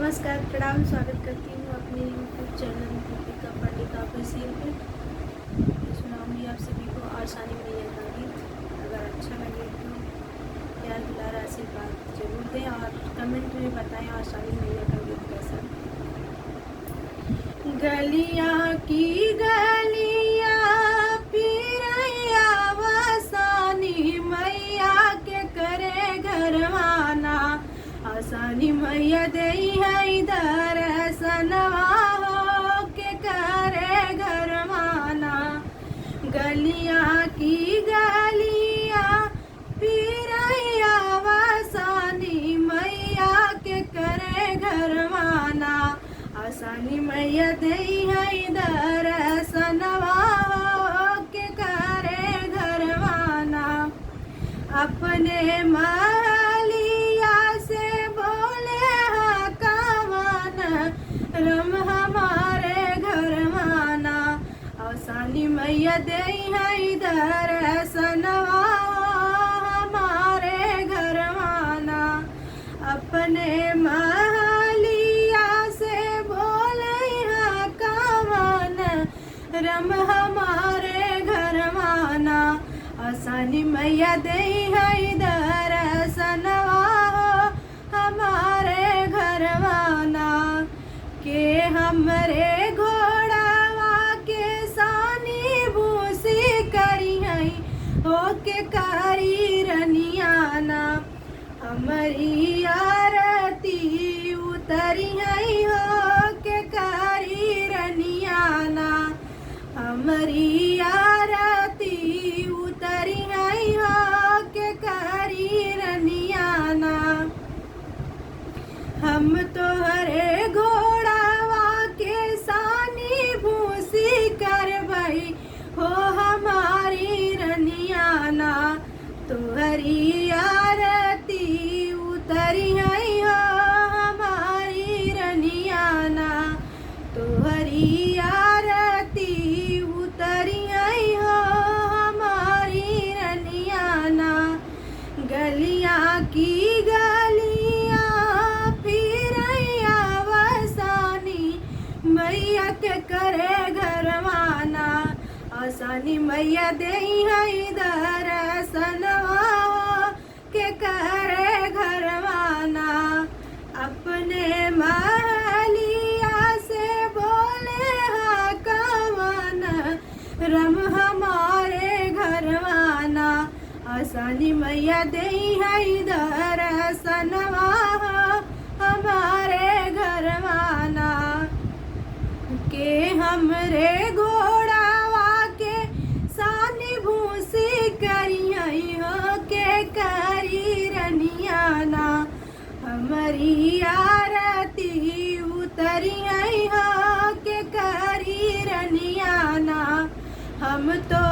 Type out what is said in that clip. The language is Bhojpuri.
नमस्कार, प्रणाम। स्वागत करती हूँ अपने यूट्यूब चैनल दीपिका पंडित ऑफिशियल पे। सुनाऊंगी आप सभी को आसानी मैया का गीत। अगर अच्छा लगे तो प्यार दुलार आशीर्वाद जरूर दें और कमेंट में बताएं आसानी मैया का गीत कैसा। गलियाँ की गलियाँ पिरैया वसानी मैया के करे घरवाना। आसानी मैया दई है दर्शनवा हो के करे घरवाना। गलियाँ की गलियाँ पिरैया वसानी मैया के करे घरवाना। आसानी मैया दई है दर्शनवा हो के करे घरवाना। अपने रम हमारे घरवाना। आसानी मैया दई है दर्शनवा हमारे घरवाना। अपने महलिया से बोले कवन रम हमारे घरवाना। आसानी मैया दई है दर्शनवा हमारे घरवाना। के हमरे घोड़ावा के सानी भूसी करी है हो के कारी रनियाना। हमारी आरती उतरी है हो के कारी रनियाना। हमारी आरती उतरी है हो के कारी रनियाना। हम तो हरे हो हमारी रनियाना। तुहरी आरती उतरी है हो हमारी रनियाना। तुहरी आरती उतरी है हो हमारी रनियाना। गलियाँ की गलियाँ फिरैया वसानी मैया के करे घरवाना। आसानी मैया दई है दर्शनवा के करे घरवाना। अपने महलिया से बोले कवन रम हमारे घरवाना। आसानी मैया दई है दर्शनवा हमारे घरवाना। के हमरे हमारी आरती उतरी है हो के करी रनियाना। हम तो